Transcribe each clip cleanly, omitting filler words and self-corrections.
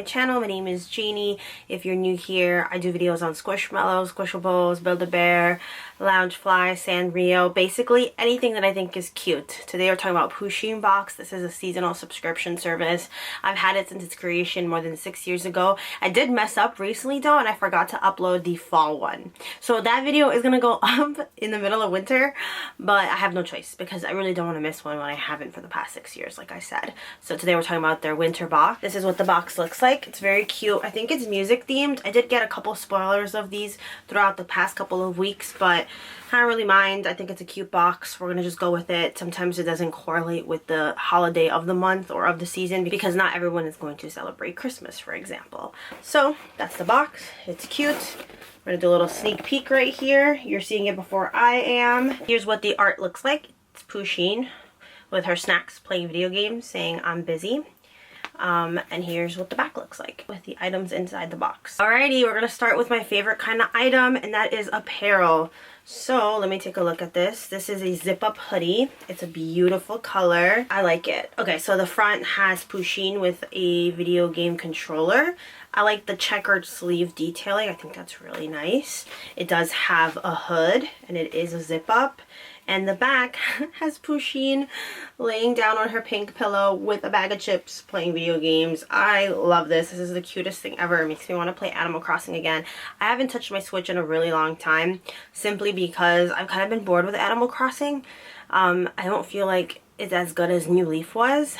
channel. My name is Janie. If you're new here, I do videos on Squishmallows, Squishables, Build-A-Bear, Loungefly, Sanrio, basically anything that I think is cute. Today we're talking about Pusheen Box. This is a seasonal subscription service. I've had it since its creation more than 6 years ago. I did mess up recently though, and I forgot to upload the fall one. So that video is gonna go up in the middle of winter, but I have no choice because I really don't want to miss one when I haven't for the past 6 years, like I said. So today we're talking about their winter box. This is what the box looks like. It's very cute. I think it's music themed. I did get a couple spoilers of these throughout the past couple of weeks, but I don't really mind. I think it's a cute box. We're gonna just go with it. Sometimes it doesn't correlate with the holiday of the month or of the season because not everyone is going to celebrate Christmas, for example. So that's the box. It's cute. We're gonna do a little sneak peek right here. You're seeing it before I am. Here's what the art looks like. It's Pusheen with her snacks playing video games saying I'm busy. And here's what the back looks like with the items inside the box. Alrighty, we're gonna start with my favorite kind of item, and that is apparel. So let me take a look at this. This is a zip-up hoodie. It's a beautiful color. I like it. Okay, so the front has Pusheen with a video game controller. I like the checkered sleeve detailing. I think that's really nice. It does have a hood, and it is a zip-up. And the back has Pusheen laying down on her pink pillow with a bag of chips playing video games. I love this. This is the cutest thing ever. It makes me want to play Animal Crossing again. I haven't touched my Switch in a really long time simply because I've kind of been bored with Animal Crossing. I don't feel like it's as good as New Leaf was.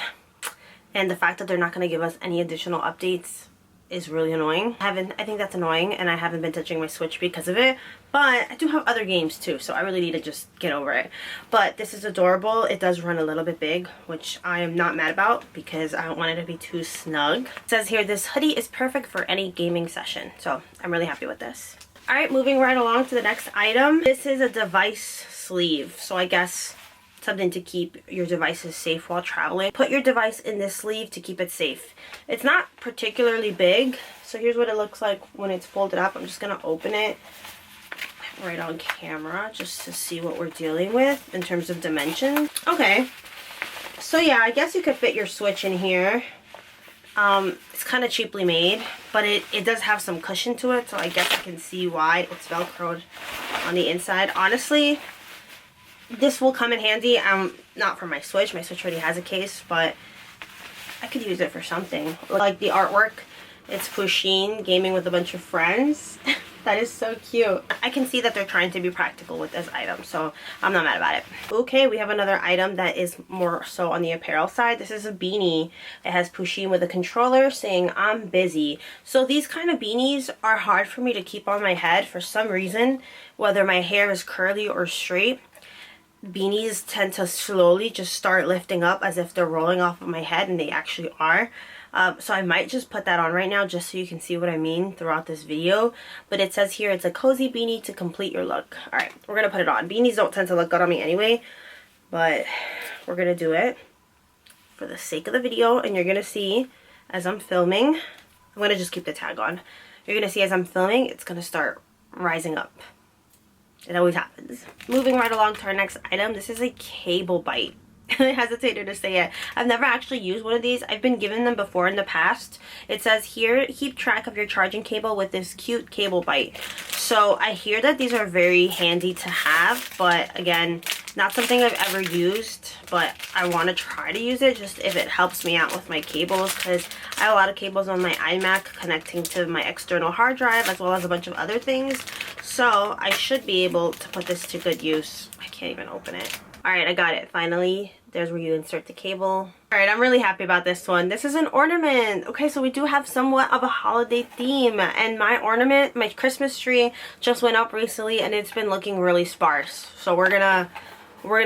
And the fact that they're not going to give us any additional updates is really annoying. I think that's annoying, and I haven't been touching my Switch because of it, but I do have other games too, so I really need to just get over it. But this is adorable. It does run a little bit big, which I am not mad about because I don't want it to be too snug. It says here, this hoodie is perfect for any gaming session, so I'm really happy with this. Alright, moving right along to the next item. This is a device sleeve, so I guess something to keep your devices safe while traveling. Put your device in this sleeve to keep it safe. It's not particularly big, so here's what it looks like when it's folded up. I'm just gonna open it right on camera just to see what we're dealing with in terms of dimensions. Okay, so yeah, I guess you could fit your Switch in here. It's kind of cheaply made, but it does have some cushion to it, so I guess I can see why it's velcroed on the inside. Honestly, this will come in handy. Not for my Switch. My Switch already has a case, but I could use it for something. Like the artwork, it's Pusheen gaming with a bunch of friends. That is so cute. I can see that they're trying to be practical with this item, so I'm not mad about it. Okay, we have another item that is more so on the apparel side. This is a beanie. It has Pusheen with a controller saying I'm busy. So these kind of beanies are hard for me to keep on my head for some reason, whether my hair is curly or straight. Beanies tend to slowly just start lifting up as if they're rolling off of my head, and they actually are. So I might just put that on right now just so you can see what I mean throughout this video. But it says here it's a cozy beanie to complete your look. Alright, we're going to put it on. Beanies don't tend to look good on me anyway, but we're going to do it for the sake of the video. And you're going to see as I'm filming, I'm going to just keep the tag on. You're going to see as I'm filming, it's going to start rising up. It always happens. Moving right along to our next item. This is a cable bite. I hesitated to say it. I've never actually used one of these. I've been given them before in the past. It says here, keep track of your charging cable with this cute cable bite. So I hear that these are very handy to have, but again, not something I've ever used, but I want to try to use it just if it helps me out with my cables, because I have a lot of cables on my iMac connecting to my external hard drive as well as a bunch of other things. So I should be able to put this to good use. I can't even open it. Alright, I got it. Finally, there's where you insert the cable. Alright, I'm really happy about this one. This is an ornament. Okay, so we do have somewhat of a holiday theme. And my ornament, my Christmas tree, just went up recently and it's been looking really sparse. So we're gonna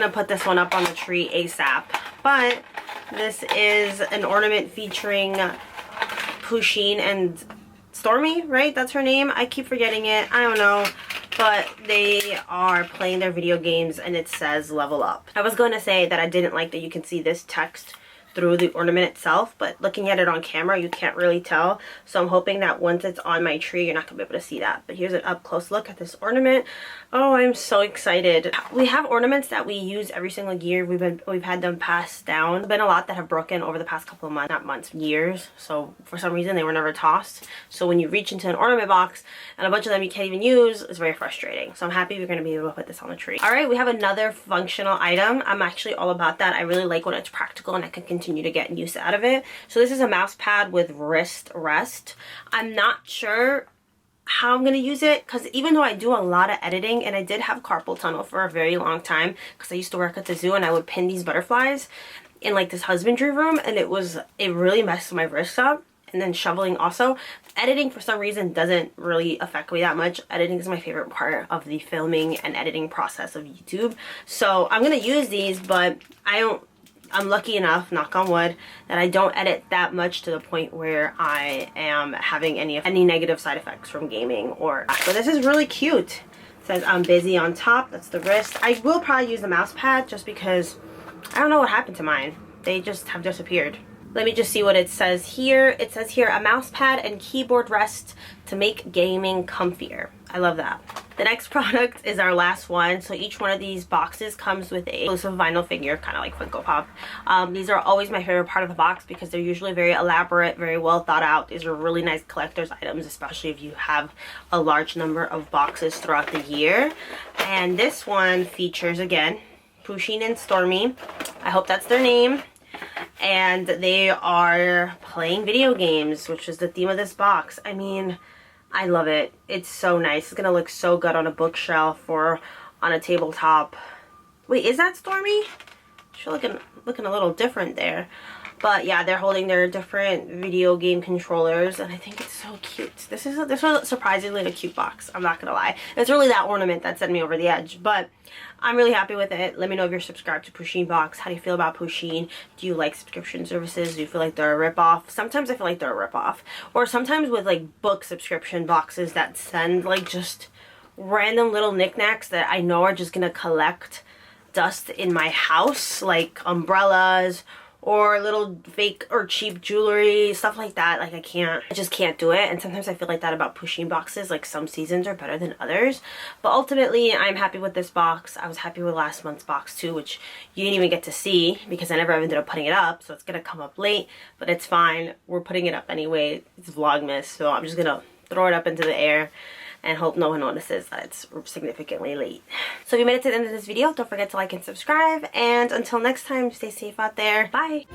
put this one up on the tree ASAP. But this is an ornament featuring Pusheen and Stormy, right? That's her name. I keep forgetting it. I don't know. But they are playing their video games and it says level up. I was going to say that I didn't like that you can see this text through the ornament itself, but looking at it on camera you can't really tell, so I'm hoping that once it's on my tree you're not gonna be able to see that. But here's an up close look at this ornament. Oh, I'm so excited. We have ornaments that we use every single year. We've had them passed down. There's been a lot that have broken over the past couple of months, not months, years, so for some reason they were never tossed. So when you reach into an ornament box and a bunch of them you can't even use, it's very frustrating. So I'm happy we're gonna be able to put this on the tree. All right, we have another functional item. I'm actually all about that. I really like when it's practical and I can continue to get use out of it. So this is a mouse pad with wrist rest. I'm not sure how I'm going to use it, because even though I do a lot of editing, and I did have carpal tunnel for a very long time because I used to work at the zoo and I would pin these butterflies in like this husbandry room, and it really messed my wrists up. And then shoveling also. Editing for some reason doesn't really affect me that much. Editing is my favorite part of the filming and editing process of YouTube. So I'm going to use these, but I'm lucky enough, knock on wood, that I don't edit that much to the point where I am having any negative side effects from gaming. So this is really cute. It says I'm busy on top. That's the wrist. I will probably use the mouse pad just because I don't know what happened to mine. They just have disappeared. Let me just see what it says here. It says here, a mouse pad and keyboard rest to make gaming comfier. I love that. The next product is our last one. So each one of these boxes comes with a exclusive vinyl figure, kind of like Funko Pop. These are always my favorite part of the box because they're usually very elaborate, very well thought out. These are really nice collector's items, especially if you have a large number of boxes throughout the year. And this one features, again, Pusheen and Stormy. I hope that's their name. And they are playing video games, which is the theme of this box. I mean, I love it. It's so nice. It's gonna look so good on a bookshelf or on a tabletop. Wait, is that Stormy? She's looking a little different there. But yeah, they're holding their different video game controllers, and I think it's so cute. This was surprisingly a cute box, I'm not gonna lie. It's really that ornament that sent me over the edge, but I'm really happy with it. Let me know if you're subscribed to Pusheen Box. How do you feel about Pusheen? Do you like subscription services? Do you feel like they're a ripoff? Sometimes I feel like they're a ripoff. Or sometimes with like book subscription boxes that send like just random little knickknacks that I know are just gonna collect dust in my house, like umbrellas or little fake or cheap jewelry, stuff like that. Like I just can't do it. And sometimes I feel like that about Pusheen boxes. Like some seasons are better than others. But ultimately, I'm happy with this box. I was happy with last month's box too, which you didn't even get to see because I never ended up putting it up. So it's gonna come up late, but it's fine. We're putting it up anyway. It's Vlogmas, so I'm just gonna throw it up into the air and hope no one notices that it's significantly late. So if you made it to the end of this video, don't forget to like and subscribe. And until next time, stay safe out there. Bye!